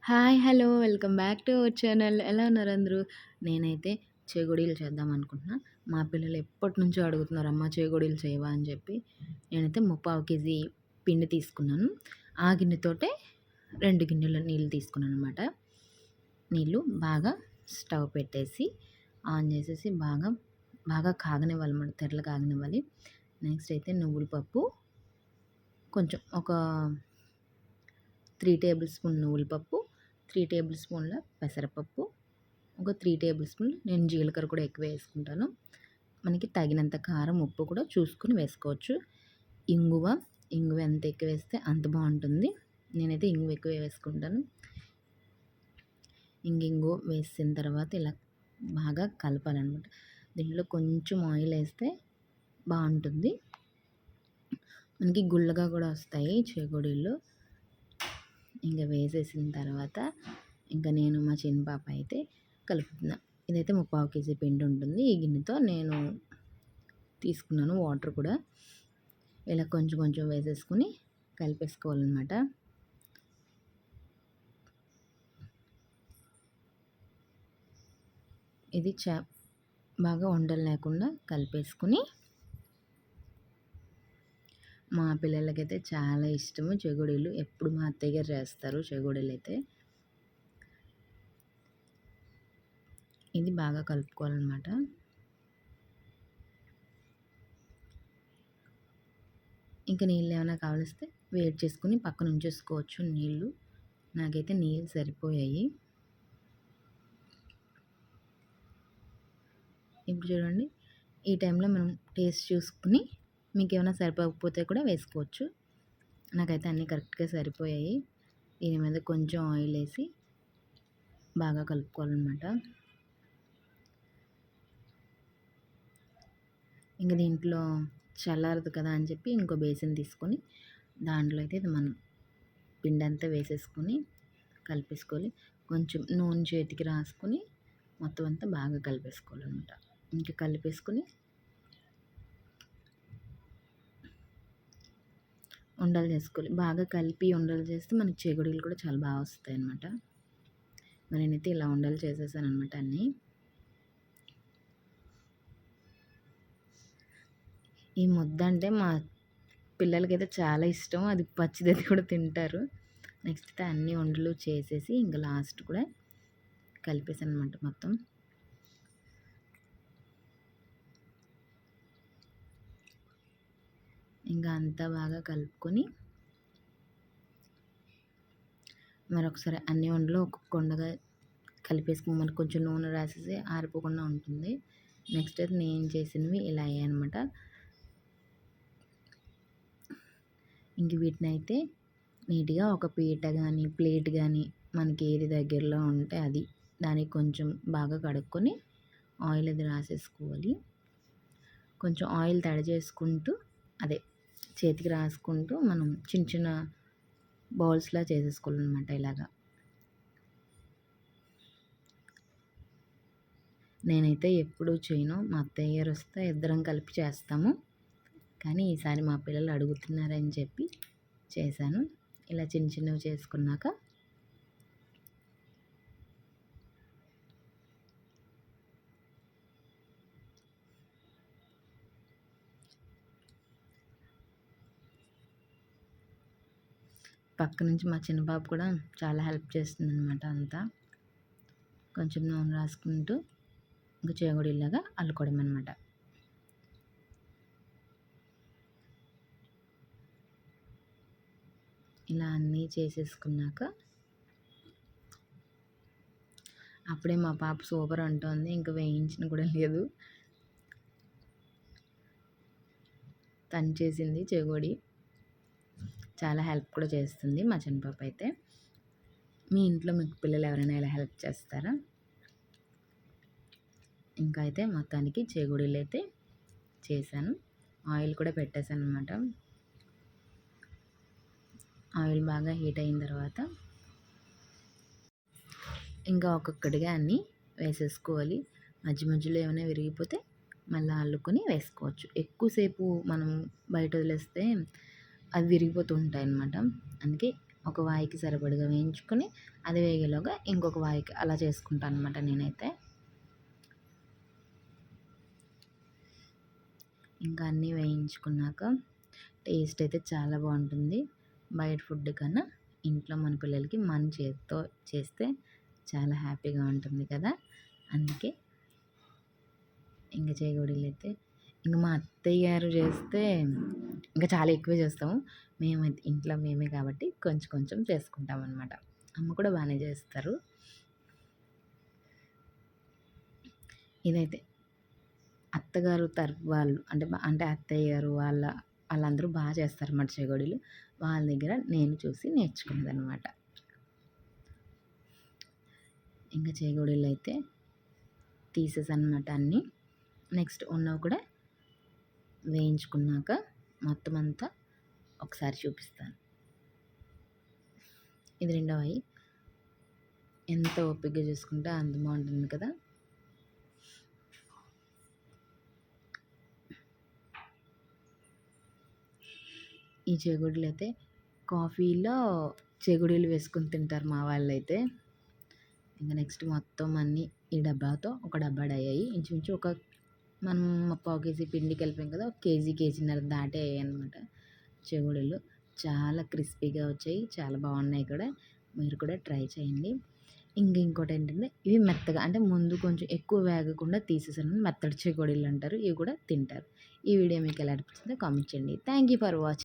Hi! Hello! Welcome back to our channel. ఎలా ఉన్నారు అందరూ? నేనైతే చేగోడీలు చేద్దాం అనుకుంటున్నా. మా పిల్లలు ఎప్పటినుంచో అడుగుతున్నారు, అమ్మ చేగోడీలు చేయవా అని చెప్పి. నేనైతే ముప్పావు కేజీ పిండి తీసుకున్నాను. ఆ గిన్నెతోటే 2 గిన్నెల నీళ్ళు తీసుకున్నాననమాట. నీళ్ళు బాగా స్టవ్ పెట్టేసి, ఆన్ చేసేసి బాగా బాగా కాగనివ్వాలన్నమాట. తెరలు కాగనివ్వాలి. నెక్స్ట్ అయితే నువ్వుల పప్పు, కొంచెం ఒక 3 టేబుల్ స్పూన్ నువ్వుల పప్పు, 3 టేబుల్ స్పూన్ల పెసరపప్పు, ఒక 3 టేబుల్ స్పూన్లు నేను జీలకర్ర కూడా ఎక్కువ వేసుకుంటాను. మనకి తగినంత కారం, ఉప్పు కూడా చూసుకొని వేసుకోవచ్చు. ఇంగువ, ఇంగువ ఎంత ఎక్కువ వేస్తే అంత బాగుంటుంది. నేనైతే ఇంగువ ఎక్కువ వేసుకుంటాను. ఇంగువ వేసిన తర్వాత ఇలా బాగా కలపాలన్నమాట. దీంట్లో కొంచెం ఆయిల్ వేస్తే బాగుంటుంది. మనకి గుల్లగా కూడా వస్తాయి చేగోడీలు. ఇంకా వేసేసిన తర్వాత ఇంకా నేను మా చిన్న పాప అయితే కలుపుతున్నా. ఇదైతే ముప్పావు కేజీ పిండి ఉంటుంది. ఈ గిన్నెతో నేను తీసుకున్నాను. వాటర్ కూడా ఇలా కొంచెం కొంచెం వేసేసుకుని కలిపేసుకోవాలన్నమాట. ఇది బాగా ఉండలు లేకుండా కలిపేసుకుని, మా పిల్లలకైతే చాలా ఇష్టము చెగోడీలు. ఎప్పుడు మా అత్తయ్య గారు చేస్తారు చెగోడీలు అయితే. ఇది బాగా కలుపుకోవాలన్నమాట. ఇంకా నీళ్ళు ఏమైనా కావలిస్తే వేడి చేసుకుని పక్కన ఉంచేసుకోవచ్చు నీళ్ళు. నాకైతే నీళ్ళు సరిపోయాయి. ఇప్పుడు చూడండి, ఈ టైంలో మనం టేస్ట్ చూసుకుని మీకు ఏమైనా సరిపోకపోతే కూడా వేసుకోవచ్చు. నాకైతే అన్నీ కరెక్ట్గా సరిపోయాయి. దీని మీద కొంచెం ఆయిల్ వేసి బాగా కలుపుకోవాలన్నమాట. ఇంకా దీంట్లో చల్లారదు కదా అని చెప్పి ఇంకో బేసిన్ తీసుకొని దాంట్లో అయితే మనం పిండి అంతా వేసేసుకొని కలిపేసుకోవాలి. కొంచెం నూనె చేతికి రాసుకొని మొత్తం అంతా బాగా కలిపేసుకోవాలన్నమాట. ఇంకా కలిపేసుకొని ఉండలు చేసుకోవాలి. బాగా కలిపి ఉండలు చేస్తే మనకి చేగోడీలు కూడా చాలా బాగా వస్తాయి అన్నమాట. నేనైతే ఇలా ఉండలు చేసేసాను అనమాట అన్నీ. ఈ ముద్ద అంటే మా పిల్లలకైతే చాలా ఇష్టం. అది పచ్చిదది కూడా తింటారు. నెక్స్ట్ అయితే అన్ని ఉండలు చేసేసి ఇంకా లాస్ట్ కూడా కలిపేసాను అనమాట మొత్తం. ఇంకా అంతా బాగా కలుపుకొని మరొకసారి అన్ని ఉండలు ఒక్కొక్క ఉండగా కలిపేసుకుని మనకు కొంచెం నూనె రాసేసి ఆరిపోకుండా ఉంటుంది. నెక్స్ట్ అయితే నేను చేసినవి ఇలా అయ్యాయి అనమాట. ఇంక వీటిని అయితే నీట్గా ఒక పీట కానీ ప్లేట్ కానీ మనకి ఏది దగ్గరలో ఉంటే అది దానికి కొంచెం బాగా కడుక్కొని ఆయిల్ అది రాసేసుకోవాలి. కొంచెం ఆయిల్ తడి చేసుకుంటూ అదే చేతికి రాసుకుంటూ మనం చిన్న చిన్న బౌల్స్లా చేసేసుకోవాలన్నమాట. ఇలాగా నేనైతే ఎప్పుడూ చేయను. మా అత్తయ్య గారు వస్తే ఇద్దరం కలిపి చేస్తాము. కానీ ఈసారి మా పిల్లలు అడుగుతున్నారని చెప్పి చేశాను. ఇలా చిన్న చిన్నవి చేసుకున్నాక పక్క నుంచి మా చిన్న బాబు కూడా చాలా హెల్ప్ చేస్తుంది అనమాట. అంతా కొంచెం నూనె రాసుకుంటూ ఇంకా చేగోడీలాగా అల్లుకోవడం అనమాట. ఇలా అన్నీ చేసేసుకున్నాక అప్పుడే మా పాప సూపర్ అంటోంది. ఇంకా వేయించిన కూడా లేదు, తను చేసింది చెగోడి. చాలా హెల్ప్ కూడా చేస్తుంది మా చిన్న పాప అయితే. మీ ఇంట్లో మీకు పిల్లలు ఎవరైనా ఇలా హెల్ప్ చేస్తారా? ఇంకా అయితే మొత్తానికి చేగోడీలు అయితే చేశాను. ఆయిల్ కూడా పెట్టేశాను అనమాట. ఆయిల్ బాగా హీట్ అయిన తర్వాత ఇంకా ఒక్కొక్కటిగా అన్నీ వేసేసుకోవాలి. మధ్య మధ్యలో ఏమైనా విరిగిపోతే మళ్ళీ అల్లుకొని వేసుకోవచ్చు. ఎక్కువసేపు మనం బయట వదిలేస్తే అవి విరిగిపోతూ ఉంటాయి అన్నమాట. అందుకే ఒక వాయికి సరిపడగా వేయించుకొని అది వేగేలోగా ఇంకొక వాయికి అలా చేసుకుంటాను అనమాట నేనైతే. ఇంకా అన్నీ వేయించుకున్నాక టేస్ట్ అయితే చాలా బాగుంటుంది. బయట ఫుడ్ కన్నా ఇంట్లో మన పిల్లలకి మన చేతితో చేస్తే చాలా హ్యాపీగా ఉంటుంది కదా. అందుకే ఇంకా చేగోడీలు అయితే ఇంక మా అత్తయ్య గారు చేస్తే ఇంకా చాలా ఎక్కువే చేస్తాము. మేమైతే ఇంట్లో మేమే కాబట్టి కొంచెం కొంచెం చేసుకుంటాం అనమాట. అమ్మ కూడా బాగానే చేస్తారు. ఇదైతే అత్తగారు తరపు వాళ్ళు అంటే అత్తయ్య గారు వాళ్ళందరూ బాగా చేస్తారన్నమాట చేగోడీలు. వాళ్ళ దగ్గర నేను చూసి నేర్చుకున్నదనమాట. ఇంకా చేగోడీలు అయితే తీసేసన్నమాట అన్నీ. నెక్స్ట్ ఉన్నవి కూడా వేయించుకున్నాక మొత్తం అంతా ఒకసారి చూపిస్తాను. ఇది రెండవ అయి ఎంత ఓపికగా చూసుకుంటే అంత బాగుంటుంది కదా. ఈ చేగోడీలు అయితే కాఫీలో చేగోడీలు వేసుకొని తింటారు మా వాళ్ళైతే. ఇంకా నెక్స్ట్ మొత్తం అన్నీ ఈ డబ్బాతో ఒక డబ్బా అయ్యాయి. ఇంచుమించు మనం పావు కేజీ పిండి కలిపాం కదా, ఒక కేజీన్నర దాటే అయ్యాయి అనమాట చెగోడీలు. చాలా క్రిస్పీగా వచ్చాయి, చాలా బాగున్నాయి కూడా. మీరు కూడా ట్రై చేయండి. ఇంకోటి ఏంటంటే ఇవి మెత్తగా అంటే ముందు కొంచెం ఎక్కువ వేగకుండా తీసేసాను, మెత్తడి చెగోడీలు అంటారు. ఇవి కూడా తింటారు. ఈ వీడియో మీకు ఎలా అనిపించిందో కామెంట్ చేయండి. Thank you for watching.